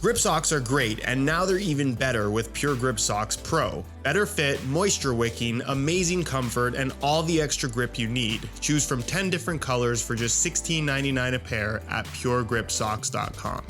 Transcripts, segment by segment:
Grip socks are great, and now they're even better with Pure Grip Socks Pro. Better fit, moisture wicking, amazing comfort, and all the extra grip you need. Choose from 10 different colors for just $16.99 a pair at puregripsocks.com.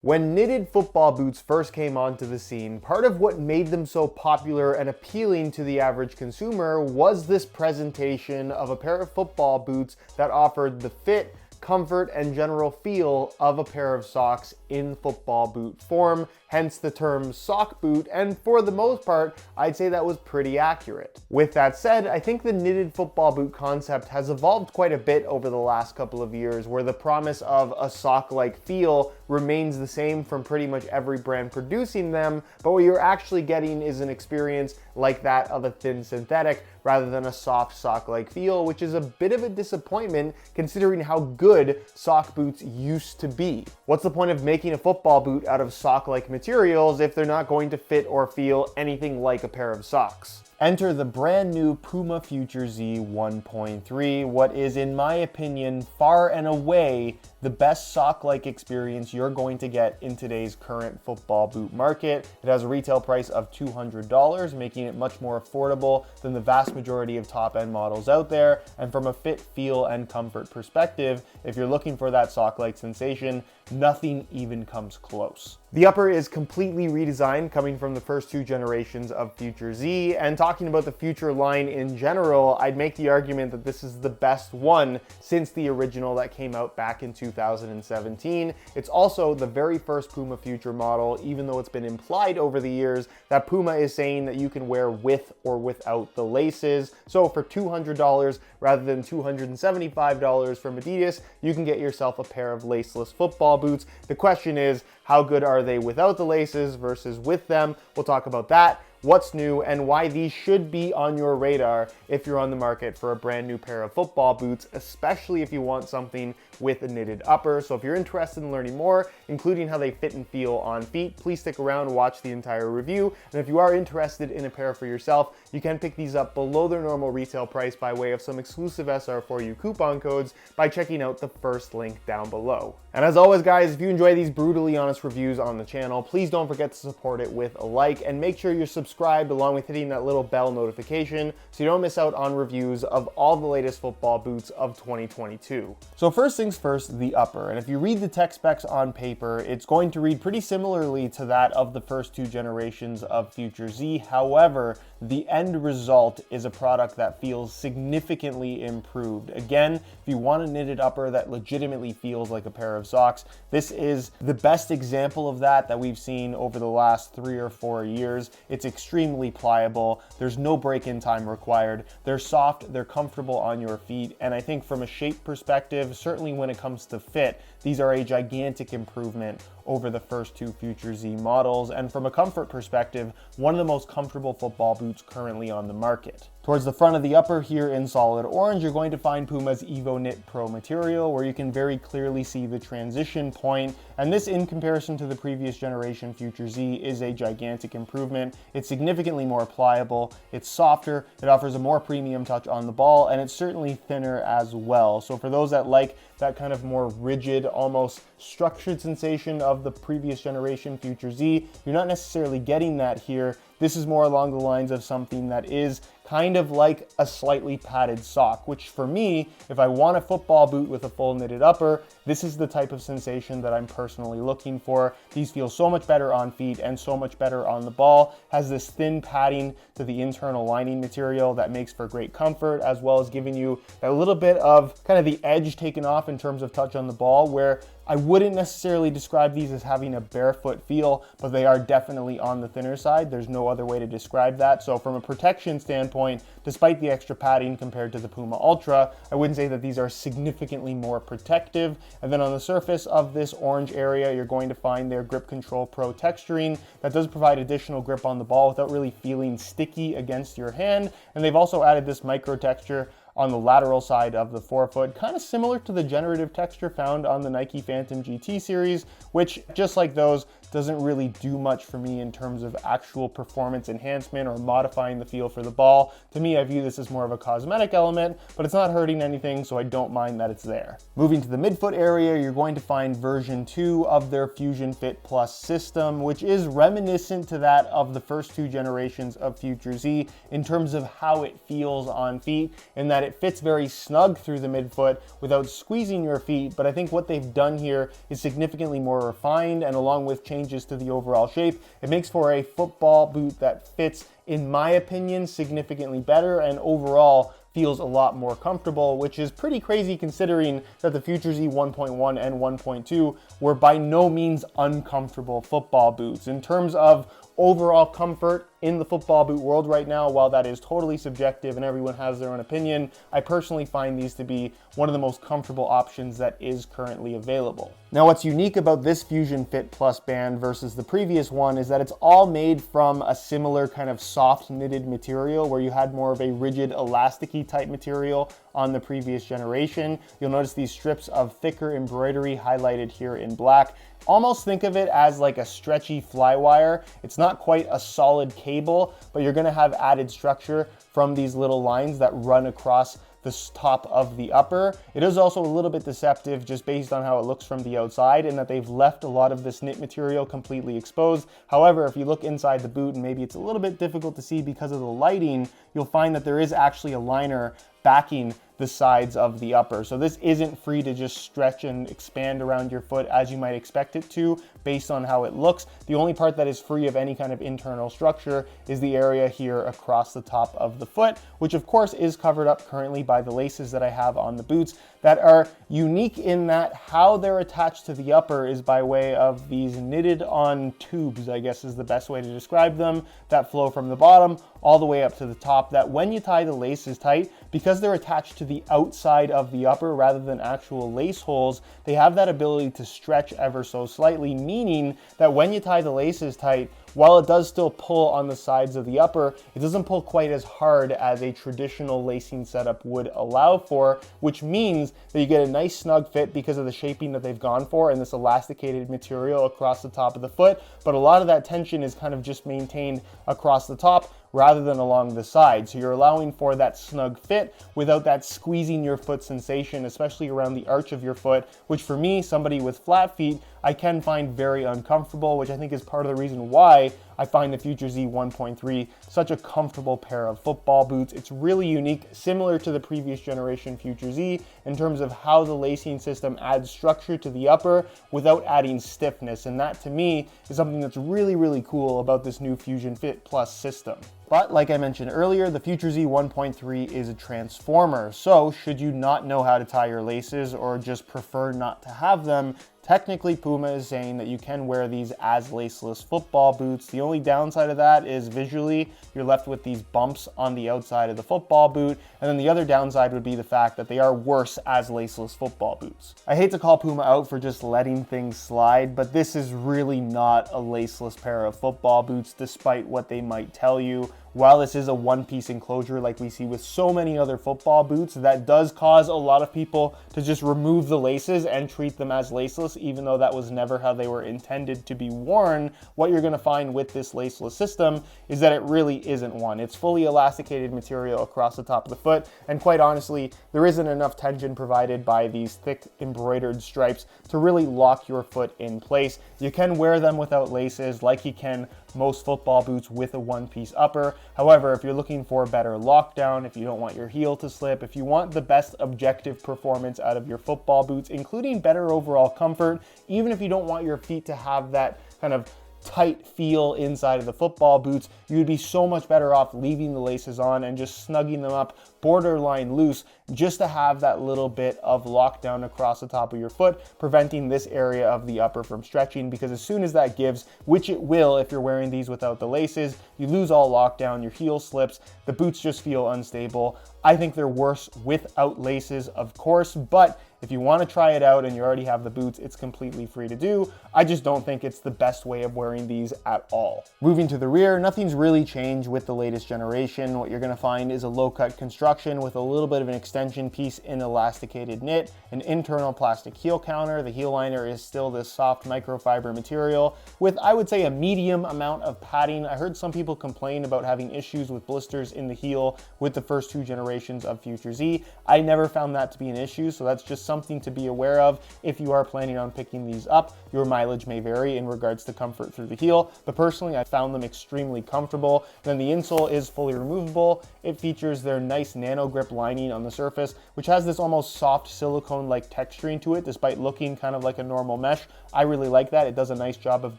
When knitted football boots first came onto the scene, part of what made them so popular and appealing to the average consumer was this presentation of a pair of football boots that offered the fit, comfort, and general feel of a pair of socks in football boot form, hence the term sock boot, and for the most part, I'd say that was pretty accurate. With that said, I think the knitted football boot concept has evolved quite a bit over the last couple of years, where the promise of a sock-like feel remains the same from pretty much every brand producing them, but what you're actually getting is an experience like that of a thin synthetic rather than a soft sock-like feel, which is a bit of a disappointment considering how good sock boots used to be. What's the point of making a football boot out of sock-like materials if they're not going to fit or feel anything like a pair of socks? Enter the brand new Puma Future Z 1.3, what is, in my opinion, far and away the best sock-like experience you're going to get in today's current football boot market. It has a retail price of $200, making it much more affordable than the vast majority of top-end models out there. And from a fit, feel, and comfort perspective, if you're looking for that sock-like sensation, nothing even comes close. The upper is completely redesigned, coming from the first two generations of Future Z, and talking about the Future line in general, I'd make the argument that this is the best one since the original that came out back in 2017. It's also the very first Puma Future model, even though it's been implied over the years that Puma is saying that you can wear with or without the laces. So for $200 rather than $275 from Adidas, you can get yourself a pair of laceless football boots. The question is, how good are they without the laces versus with them? We'll talk about that, what's new, and why these should be on your radar if you're on the market for a brand new pair of football boots, especially if you want something with a knitted upper. So if you're interested in learning more, including how they fit and feel on feet, please stick around and watch the entire review. And if you are interested in a pair for yourself, you can pick these up below their normal retail price by way of some exclusive SR4U coupon codes by checking out the first link down below. And as always, guys, if you enjoy these brutally honest reviews on the channel, please don't forget to support it with a like, and make sure you're subscribed along with hitting that little bell notification so you don't miss out on reviews of all the latest football boots of 2022. So first things first, the upper. And if you read the tech specs on paper, it's going to read pretty similarly to that of the first two generations of Future Z. However, the end result is a product that feels significantly improved. Again, if you want a knitted upper that legitimately feels like a pair of socks, this is the best example of that we've seen over the last 3 or 4 years. It's extremely pliable. There's no break-in time required. They're soft, they're comfortable on your feet, and I think from a shape perspective, certainly when it comes to fit, these are a gigantic improvement over the first two Future Z models, and from a comfort perspective, one of the most comfortable football boots currently on the market. Towards the front of the upper here in solid orange, you're going to find Puma's EvoKnit Pro material, where you can very clearly see the transition point, and this, in comparison to the previous generation Future Z, is a gigantic improvement. It's significantly more pliable, it's softer, it offers a more premium touch on the ball, and it's certainly thinner as well. So for those that like that kind of more rigid, almost structured sensation of the previous generation Future Z, you're not necessarily getting that here. This is more along the lines of something that is kind of like a slightly padded sock, which for me, if I want a football boot with a full knitted upper, this is the type of sensation that I'm personally looking for. These feel so much better on feet and so much better on the ball. Has this thin padding to the internal lining material that makes for great comfort, as well as giving you a little bit of kind of the edge taken off in terms of touch on the ball, where I wouldn't necessarily describe these as having a barefoot feel, but they are definitely on the thinner side. There's no other way to describe that. So from a protection standpoint, despite the extra padding compared to the Puma Ultra, I wouldn't say that these are significantly more protective. And then on the surface of this orange area, you're going to find their Grip Control Pro texturing that does provide additional grip on the ball without really feeling sticky against your hand. And they've also added this micro texture on the lateral side of the forefoot, kind of similar to the generative texture found on the Nike Phantom GT series, which, just like those, doesn't really do much for me in terms of actual performance enhancement or modifying the feel for the ball. To me, I view this as more of a cosmetic element, but it's not hurting anything, so I don't mind that it's there. Moving to the midfoot area, you're going to find version 2 of their Fusion Fit Plus system, which is reminiscent to that of the first 2 generations of Future Z in terms of how it feels on feet, in that it fits very snug through the midfoot without squeezing your feet. But I think what they've done here is significantly more refined, and along with changes to the overall shape, it makes for a football boot that fits, in my opinion, significantly better and overall feels a lot more comfortable, which is pretty crazy considering that the Future Z 1.1 and 1.2 were by no means uncomfortable football boots. In terms of overall comfort in the football boot world right now, while that is totally subjective and everyone has their own opinion, I personally find these to be one of the most comfortable options that is currently available. Now, what's unique about this Fusion Fit Plus band versus the previous one is that it's all made from a similar kind of soft knitted material, where you had more of a rigid elasticy type material on the previous generation. You'll notice these strips of thicker embroidery highlighted here in black. Almost think of it as like a stretchy fly wire. It's not quite a solid cable, but you're gonna have added structure from these little lines that run across the top of the upper. It is also a little bit deceptive just based on how it looks from the outside, in that they've left a lot of this knit material completely exposed. However, if you look inside the boot, and maybe it's a little bit difficult to see because of the lighting, you'll find that there is actually a liner backing the sides of the upper. So this isn't free to just stretch and expand around your foot as you might expect it to based on how it looks. The only part that is free of any kind of internal structure is the area here across the top of the foot, which of course is covered up currently by the laces that I have on the boots that are unique in that how they're attached to the upper is by way of these knitted on tubes, I guess is the best way to describe them, that flow from the bottom all the way up to the top, that when you tie the laces tight, because they're attached to the outside of the upper rather than actual lace holes, they have that ability to stretch ever so slightly, meaning that when you tie the laces tight, while it does still pull on the sides of the upper, it doesn't pull quite as hard as a traditional lacing setup would allow for, which means that you get a nice snug fit because of the shaping that they've gone for and this elasticated material across the top of the foot. But a lot of that tension is kind of just maintained across the top rather than along the side. So you're allowing for that snug fit without that squeezing your foot sensation, especially around the arch of your foot, which for me, somebody with flat feet, I can find very uncomfortable, which I think is part of the reason why I find the Future Z 1.3 such a comfortable pair of football boots. It's really unique, similar to the previous generation Future Z in terms of how the lacing system adds structure to the upper without adding stiffness. And that to me is something that's really, really cool about this new Fusion Fit Plus system. But like I mentioned earlier, the Future Z 1.3 is a transformer. So should you not know how to tie your laces or just prefer not to have them, technically Puma is saying that you can wear these as laceless football boots. The only downside of that is visually you're left with these bumps on the outside of the football boot, and then the other downside would be the fact that they are worse as laceless football boots. I hate to call Puma out for just letting things slide, but this is really not a laceless pair of football boots despite what they might tell you. While this is a one-piece enclosure like we see with so many other football boots, that does cause a lot of people to just remove the laces and treat them as laceless, even though that was never how they were intended to be worn. What you're gonna find with this laceless system is that it really isn't one. It's fully elasticated material across the top of the foot, and quite honestly, there isn't enough tension provided by these thick embroidered stripes to really lock your foot in place. You can wear them without laces like you can most football boots with a one-piece upper. However, if you're looking for better lockdown, if you don't want your heel to slip, if you want the best objective performance out of your football boots, including better overall comfort, even if you don't want your feet to have that kind of tight feel inside of the football boots, you would be so much better off leaving the laces on and just snugging them up borderline loose, just to have that little bit of lockdown across the top of your foot, preventing this area of the upper from stretching, because as soon as that gives, which it will if you're wearing these without the laces, you lose all lockdown, your heel slips, the boots just feel unstable. I think they're worse without laces, of course, but if you want to try it out and you already have the boots, it's completely free to do. I just don't think it's the best way of wearing these at all. Moving to the rear, nothing's really changed with the latest generation. What you're going to find is a low-cut construction construction with a little bit of an extension piece in elasticated knit, an internal plastic heel counter. The heel liner is still this soft microfiber material with, I would say, a medium amount of padding. I heard some people complain about having issues with blisters in the heel with the first 2 generations of Future Z. I never found that to be an issue, so that's just something to be aware of if you are planning on picking these up. Your mileage may vary in regards to comfort through the heel, but personally I found them extremely comfortable. Then the insole is fully removable. It features their nice nano grip lining on the surface, which has this almost soft silicone-like texturing to it, despite looking kind of like a normal mesh. I really like that. It does a nice job of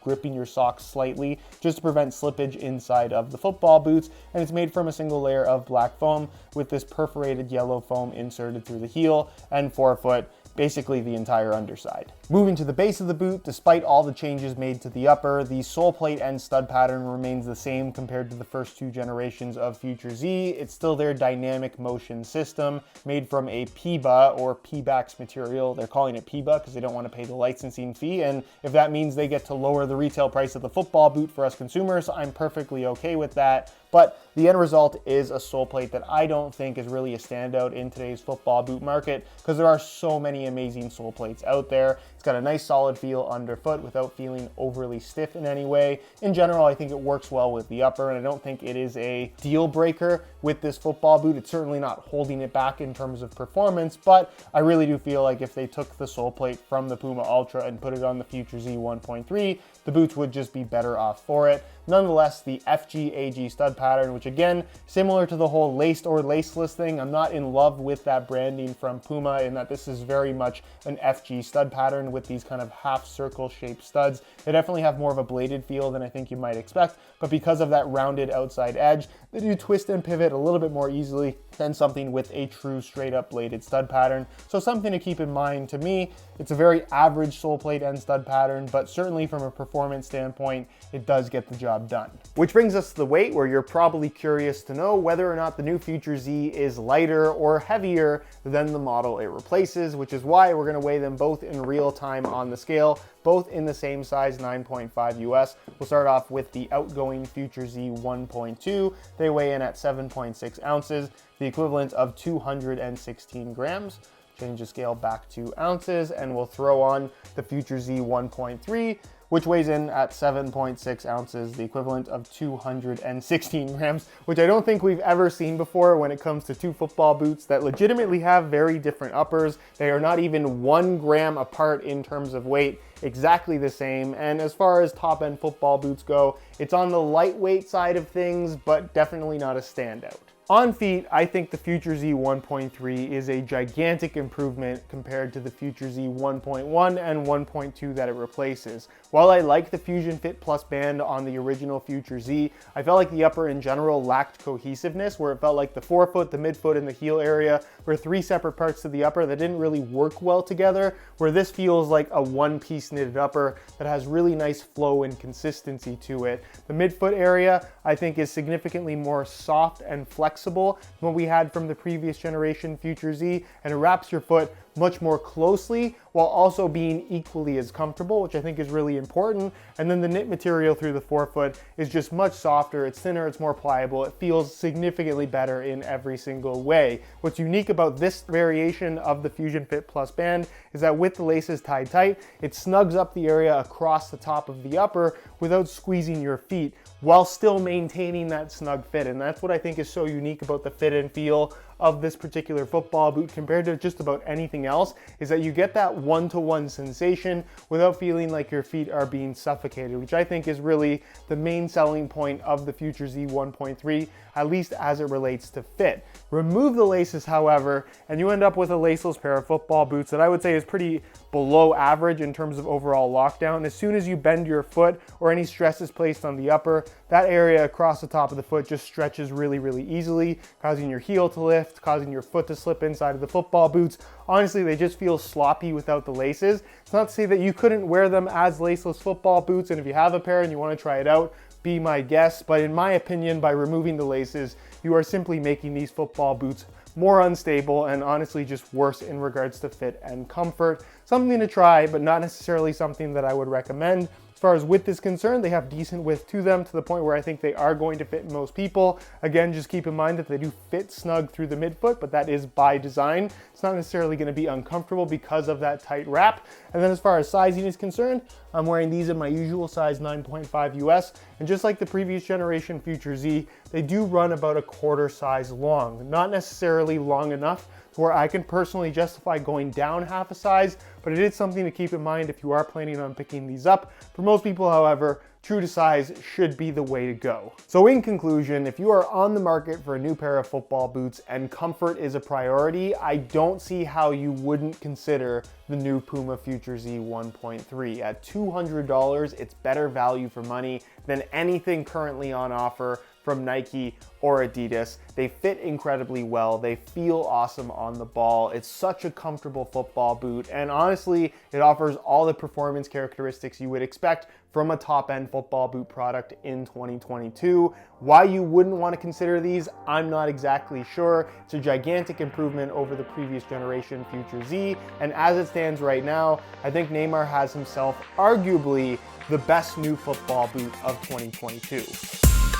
gripping your socks slightly just to prevent slippage inside of the football boots, and it's made from a single layer of black foam with this perforated yellow foam inserted through the heel and forefoot, basically the entire underside. Moving to the base of the boot, despite all the changes made to the upper, the sole plate and stud pattern remains the same compared to the first 2 generations of Future Z. It's still their dynamic motion system made from a PBA or P-Bax material. They're calling it PBA because they don't want to pay the licensing fee, and if that means they get to lower the retail price of the football boot for us consumers, I'm perfectly okay with that. But the end result is a sole plate that I don't think is really a standout in today's football boot market because there are so many amazing sole plates out there. It's got a nice solid feel underfoot without feeling overly stiff in any way. In general, I think it works well with the upper, and I don't think it is a deal breaker with this football boot. It's certainly not holding it back in terms of performance, but I really do feel like if they took the sole plate from the Puma Ultra and put it on the Future Z 1.3, the boots would just be better off for it. Nonetheless, the FG-AG stud pattern, which again, similar to the whole laced or laceless thing, I'm not in love with that branding from Puma in that this is very much an FG stud pattern with these kind of half circle shaped studs. They definitely have more of a bladed feel than I think you might expect, but because of that rounded outside edge, they do twist and pivot a little bit more easily than something with a true straight up bladed stud pattern. So something to keep in mind. To me, it's a very average sole plate and stud pattern, but certainly from a performance standpoint, it does get the job done. Which brings us to the weight, where you're probably curious to know whether or not the new Future Z is lighter or heavier than the model it replaces, which is why we're gonna weigh them both in real time on the scale, both in the same size, 9.5 US. We'll start off with the outgoing Future Z 1.2. They weigh in at 7.6 ounces, the equivalent of 216 grams. Change the scale back to ounces, and we'll throw on the Future Z 1.3, which weighs in at 7.6 ounces, the equivalent of 216 grams, which I don't think we've ever seen before when it comes to 2 football boots that legitimately have very different uppers. They are not even 1 gram apart in terms of weight, exactly the same. And as far as top end football boots go, it's on the lightweight side of things, but definitely not a standout. On feet, I think the Future Z 1.3 is a gigantic improvement compared to the Future Z 1.1 and 1.2 that it replaces. While I like the Fusion Fit Plus band on the original Future Z, I felt like the upper in general lacked cohesiveness, where it felt like the forefoot, the midfoot, and the heel area were 3 separate parts to the upper that didn't really work well together, where this feels like a one-piece knitted upper that has really nice flow and consistency to it. The midfoot area, I think, is significantly more soft and flexible than what we had from the previous generation Future Z, and it wraps your foot much more closely while also being equally as comfortable, which I think is really important. And then the knit material through the forefoot is just much softer, it's thinner, it's more pliable, it feels significantly better in every single way. What's unique about this variation of the Fusion Fit Plus band is that with the laces tied tight, it snugs up the area across the top of the upper without squeezing your feet, while still maintaining that snug fit. And that's what I think is so unique about the fit and feel of this particular football boot compared to just about anything else, is that you get that one-to-one sensation without feeling like your feet are being suffocated, which I think is really the main selling point of the Future Z 1.3, at least as it relates to fit. Remove the laces, however, and you end up with a laceless pair of football boots that I would say is pretty below average in terms of overall lockdown. As soon as you bend your foot or any stress is placed on the upper, that area across the top of the foot just stretches really, really easily, causing your heel to lift, causing your foot to slip inside of the football boots. Honestly, they just feel sloppy without the laces. It's not to say that you couldn't wear them as laceless football boots, and if you have a pair and you want to try it out, be my guest. But in my opinion, by removing the laces, you are simply making these football boots more unstable and honestly just worse in regards to fit and comfort. something to try, but not necessarily something that I would recommend. As far as width is concerned, they have decent width to them, to the point where I think they are going to fit most people. Again, just keep in mind that they do fit snug through the midfoot, but that is by design. It's not necessarily going to be uncomfortable because of that tight wrap. And then as far as sizing is concerned, I'm wearing these in my usual size 9.5 US, and just like the previous generation Future Z, they do run about a quarter size long. Not necessarily long enough to where I can personally justify going down half a size, but it is something to keep in mind if you are planning on picking these up. For most people, however, true to size should be the way to go. So in conclusion, if you are on the market for a new pair of football boots and comfort is a priority, I don't see how you wouldn't consider the new Puma Future Z 1.3. At $200, it's better value for money than anything currently on offer from Nike or Adidas. They fit incredibly well. They feel awesome on the ball. It's such a comfortable football boot, and honestly, it offers all the performance characteristics you would expect from a top-end football boot product in 2022. Why you wouldn't want to consider these, I'm not exactly sure. It's a gigantic improvement over the previous generation Future Z, and as it stands right now, I think Neymar has himself arguably the best new football boot of 2022.